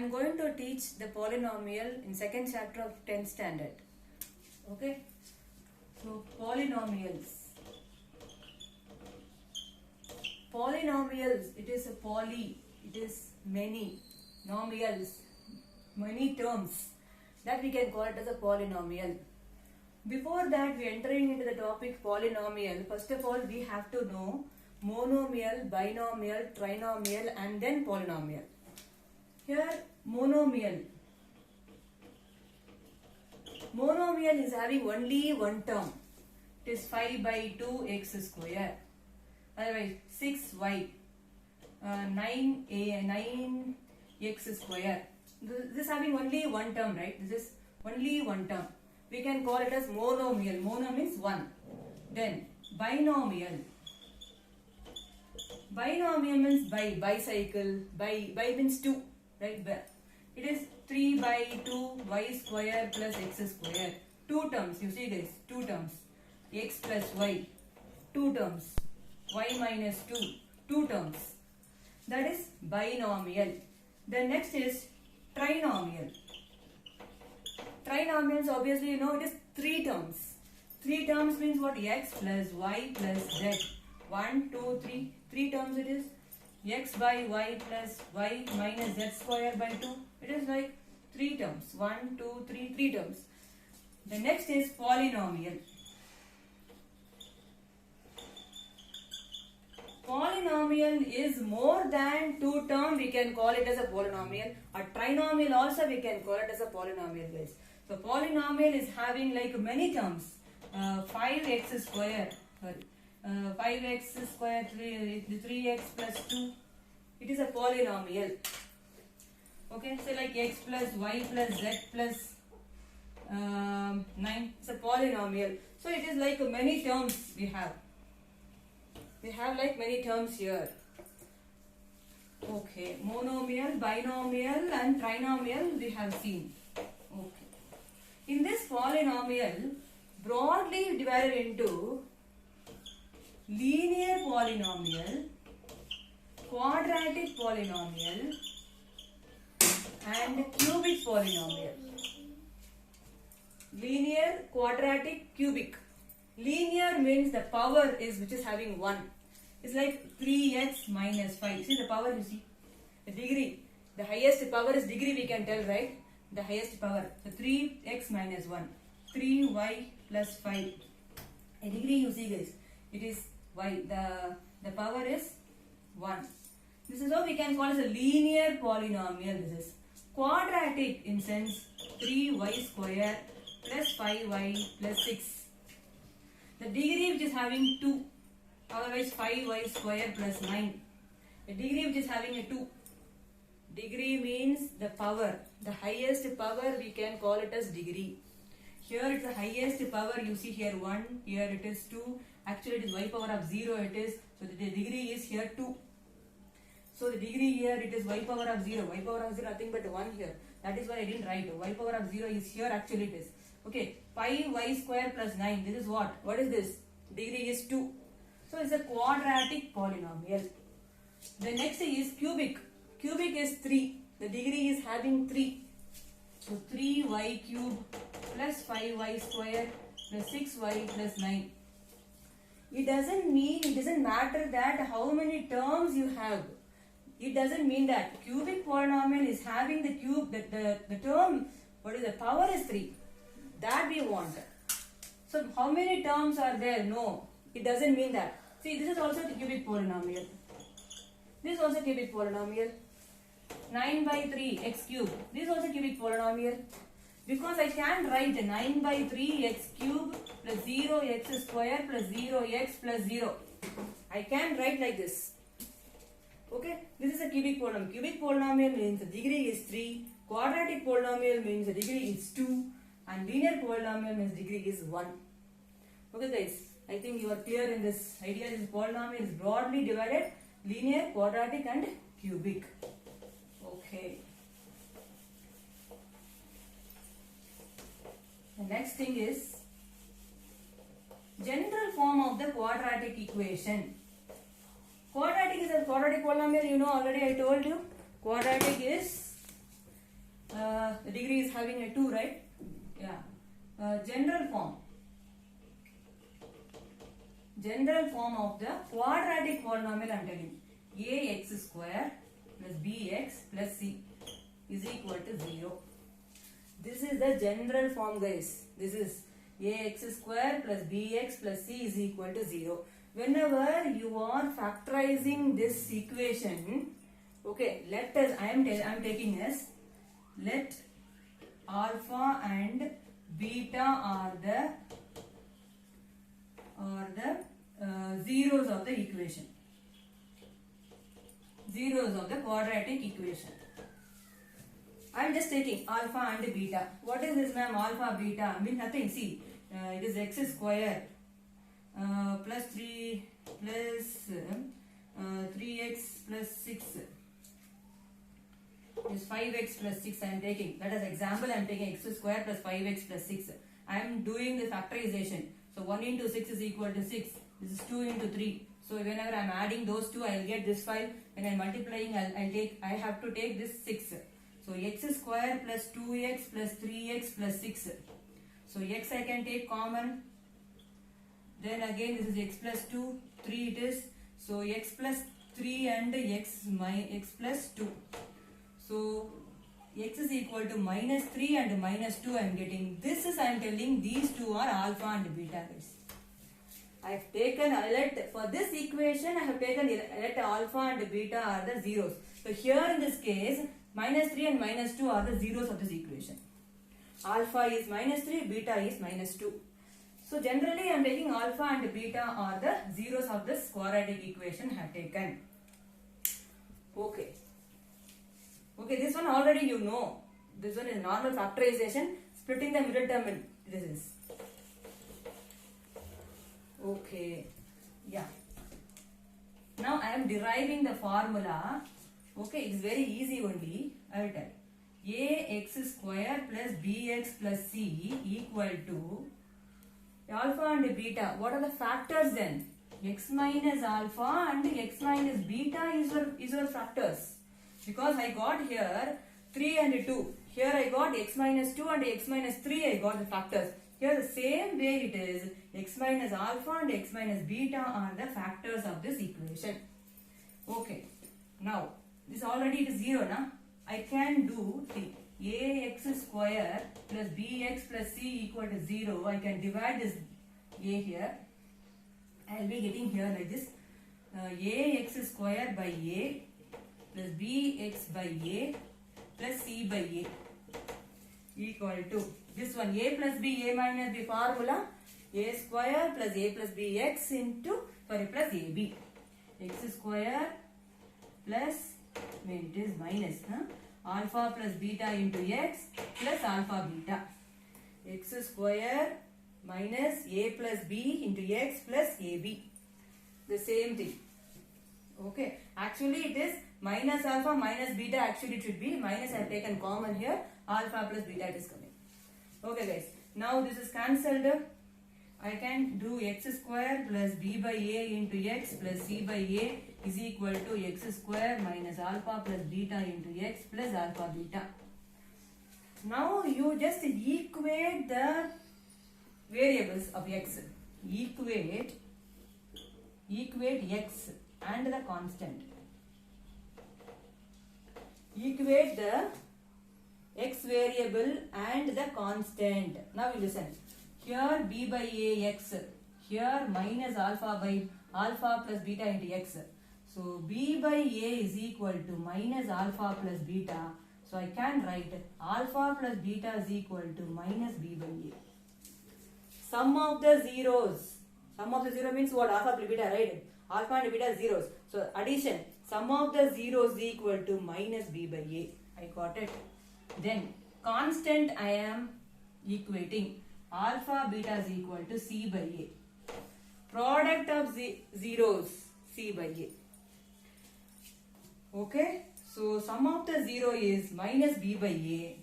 am going to teach the polynomial in second chapter of 10th standard. Okay. So polynomials. Polynomials, it is a poly, it is many, nomials, many terms, that we can call it as a polynomial. Before that, we are entering into the topic polynomial. First of all, we have to know monomial, binomial, trinomial and then polynomial. Here, monomial. Monomial is having only one term. It is 5 by 2x square. Otherwise, 6y, 9x square. This is having only one term, right? This is only one term. We can call it as monomial. Mono means one. Then, binomial. Binomial means bicycle. Bi means 2, right? It is 3 by 2 y square plus x square. Two terms, you see guys, two terms. X plus y, two terms. Y minus 2, two terms. That is binomial. Then next is trinomial. Trinomials, obviously you know it is three terms. Three terms means what? X plus y plus z. 1, 2, 3. Three terms it is. X by y plus y minus z square by 2. It is like three terms. 1, 2, 3, three terms. The next is polynomial. Polynomial is more than two terms, we can call it as a polynomial. A trinomial also we can call it as a polynomial, guys. So polynomial is having like many terms. 5x square, 5x square, 3x plus 2. It is a polynomial. Okay, so like x plus y plus z plus 9. It's a polynomial. So it is like many terms we have. We have like many terms here. Okay, monomial, binomial and trinomial we have seen. Okay. In this polynomial, broadly divided into linear polynomial, quadratic polynomial and cubic polynomial. Linear, quadratic, cubic. Linear means the power is which is having 1. It's like 3x minus 5. See the power, you see? The degree. The highest power is degree, we can tell, right? The highest power. So 3x minus 1. 3y plus 5. A degree, you see guys. It is y. The power is 1. This is how we can call it a linear polynomial. This is quadratic in sense 3y square plus 5y plus 6. The degree which is having 2, otherwise 5y square plus 9. The degree which is having a 2. Degree means the power. The highest power we can call it as degree. Here it's the highest power, you see here 1, here it is 2. Actually it is y power of 0 it is. So the degree is here 2. So the degree here it is y power of 0. Y power of 0 nothing but 1 here. That is why I didn't write. Y power of 0 is here, actually it is. Okay, pi y square plus 9. This is what? What is this? Degree is 2. So it's a quadratic polynomial. The next is cubic. Cubic is 3. The degree is having 3. So 3y cube plus 5y square plus 6y plus 9. It doesn't matter that how many terms you have. It doesn't mean that. Cubic polynomial is having the cube, the term, what is the power is 3. That we want. So how many terms are there? No, it doesn't mean that. See, this is also the cubic polynomial. This is also cubic polynomial. 9 by 3 x cube. This is also cubic polynomial. Because I can write 9 by 3 x cube plus 0 x square plus 0 x plus 0. I can write like this. Okay, this is a cubic polynomial. Cubic polynomial means the degree is 3. Quadratic polynomial means the degree is 2. And linear polynomial means degree is 1. Okay guys, I think you are clear in this idea. This polynomial is broadly divided linear, quadratic and cubic. Okay. The next thing is general form of the quadratic equation. Quadratic is a quadratic polynomial, you know already I told you. Quadratic is The degree is having a 2, right? Yeah. General form of the quadratic polynomial I am telling. Ax square plus bx plus c is equal to 0. This is the general form, guys. This is ax square plus bx plus c is equal to 0. Whenever you are factorizing this equation, okay, let us, I am taking as, let alpha and beta are the zeros of the equation. Zeros of the quadratic equation. I am just taking alpha and beta. What is this, ma'am? Alpha, beta. I mean nothing. See, it is x square plus 3 plus 3x plus 6 is 5x plus 6 I am taking. That is example, I am taking x square plus 5x plus 6. I am doing the factorization. So 1 into 6 is equal to 6. This is 2 into 3. So whenever I am adding those two, I will get this 5. When I am multiplying, I have to take this 6. So x square plus 2x plus 3x plus 6. So x I can take common. Then again this is x plus 2, 3 it is. So x plus 3 and x plus 2. So x is equal to minus 3 and minus 2 I am getting. This is, I am telling, these two are alpha and beta, guys. I have taken, for this equation I have taken let alpha and beta are the zeros. So here in this case, minus 3 and minus 2 are the zeros of this equation. Alpha is minus 3, beta is minus 2. So generally I am taking alpha and beta are the zeros of this quadratic equation I have taken. Okay. Okay, this one already you know. This one is normal factorization, splitting the middle term in this is. Okay. Yeah. Now I am deriving the formula. Okay, it is very easy only. I will tell. Ax square plus bx plus c equal to alpha and beta. What are the factors then? X minus alpha and x minus beta is your factors. Because I got here 3 and 2. Here I got x minus 2 and x minus 3 I got the factors. Here the same way it is, x minus alpha and x minus beta are the factors of this equation. Okay. Now, this already it is 0, na? I can do ax square plus bx plus c equal to 0. I can divide this a here. I will be getting here like this. Ax square by a plus bx by a plus c by a equal to this one, a plus b, a minus b formula, a square plus a plus bx into, plus ab. X square plus, when it is minus, alpha plus beta into x plus alpha beta. X square minus a plus b into x plus ab. The same thing. Okay. Actually it is minus alpha minus beta. Actually it should be minus. I have taken common here. Alpha plus beta it is coming. Okay guys. Now this is cancelled. I can do x square plus b by a into x plus c by a is equal to x square minus alpha plus beta into x plus alpha beta. Now you just equate the variables of x. Equate x and the constant. Equate the x variable and the constant. Now you listen. Here b by a x. Here minus alpha by alpha plus beta into x. So b by a is equal to minus alpha plus beta. So I can write alpha plus beta is equal to minus b by a. Sum of the zeros. Sum of the zero means what? Alpha plus beta, right? Alpha and beta zeros. So addition. Sum of the zeros is equal to minus b by a. I got it. Then constant I am equating. Alpha beta is equal to c by a. Product of zeros, c by a. Okay. So sum of the zero is minus b by a.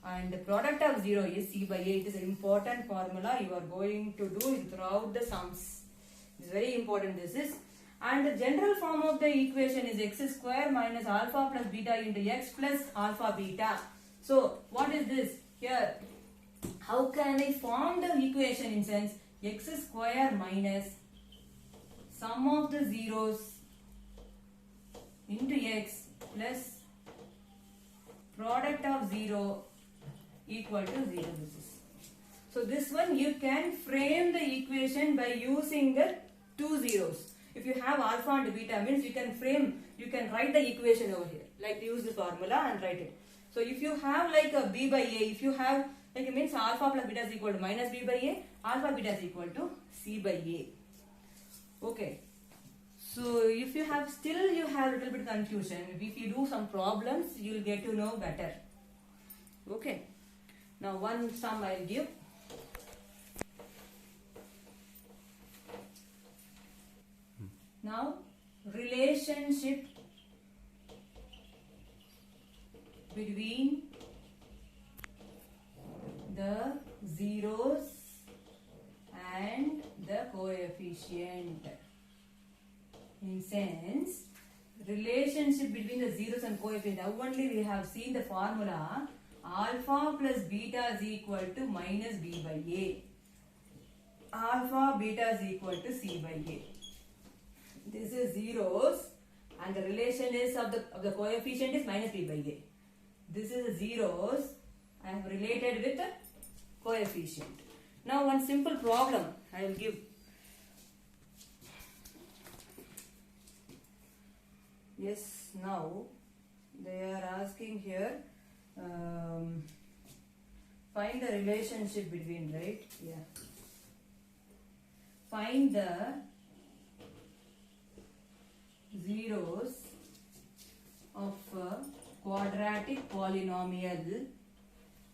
And the product of 0 is c by a. It is an important formula you are going to do it throughout the sums. It is very important this is. And the general form of the equation is x square minus alpha plus beta into x plus alpha beta. So what is this here? How can I form the equation in sense x square minus sum of the zeros into x plus product of 0 equal to 0. So this one you can frame the equation by using the two zeros. If you have alpha and beta means you can write the equation over here. Like use the formula and write it. So if you have like a b by a, if you have like it means alpha plus beta is equal to minus b by a, alpha beta is equal to c by a. Okay. So if you have still you have little bit confusion, if you do some problems you will get to know better. Okay. Now one sum I will give. Now relationship between the zeros and the coefficient. In sense, relationship between the zeros and coefficient. Now only we have seen the formula alpha plus beta is equal to minus b by a. Alpha beta is equal to c by a. This is zeros and the relation is of the coefficient is minus b by a. This is zeros. I have related with the coefficient. Now one simple problem I will give. Yes, now they are asking here find the relationship between, right? Yeah. Find the zeros of quadratic polynomial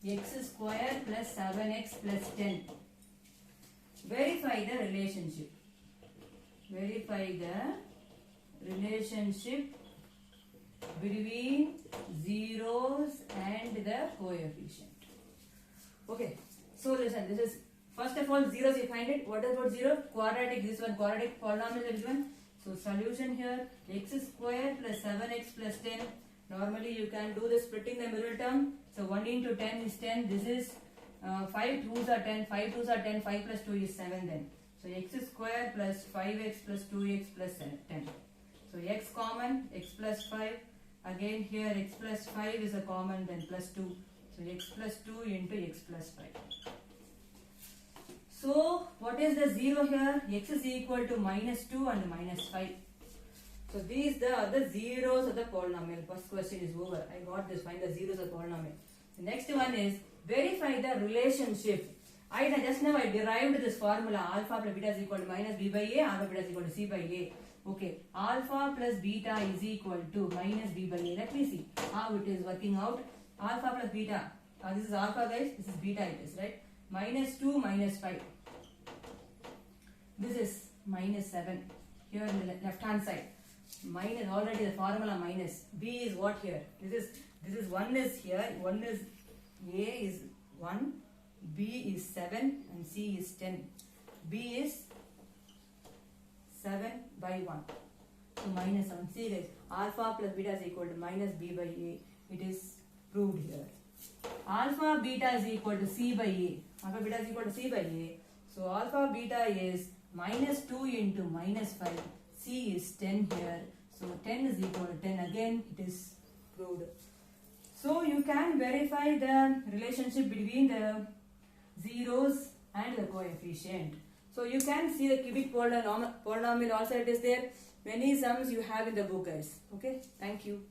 x square plus 7x plus 10. Verify the relationship. Verify the relationship between zeros and the coefficient. Okay, so listen, this is first of all zeros you find it. What is about zero? Quadratic, this one quadratic polynomial is one. So solution here x square plus 7x plus 10. Normally you can do the splitting the middle term. So 1 into 10 is 10. This is 5 2s are 10. 5 2s are 10. 5 plus 2 is 7 then. So x square plus 5x plus 2x plus 10. So x common, x plus 5. Again here x plus 5 is a common, then plus 2. So x plus 2 into x plus 5. So what is the 0 here? X is equal to minus 2 and minus 5. So these are the zeros of the polynomial. First question is over. I got this. Find the zeros of the polynomial. The next one is verify the relationship. Just now I derived this formula alpha plus beta is equal to minus b by a, alpha beta is equal to c by a. Okay, alpha plus beta is equal to minus b by a. Let me see how it is working out. Alpha plus beta. This is alpha guys, this is beta it is, right? Minus 2 minus 5. This is minus 7. Here in the left hand side. Minus, already the formula minus. B is what here? This is 1 is here. 1 is A is 1. B is 7 and C is 10. B is 7 by 1. So minus 7. See guys, alpha plus beta is equal to minus B by A. It is proved here. Alpha beta is equal to C by A. Alpha beta is equal to C by A. So alpha beta is minus 2 into minus 5. C is 10 here. So 10 is equal to 10. Again it is proved. So you can verify the relationship between the zeros and the coefficient. So you can see the cubic polynomial also it is there. Many sums you have in the book guys. Okay. Thank you.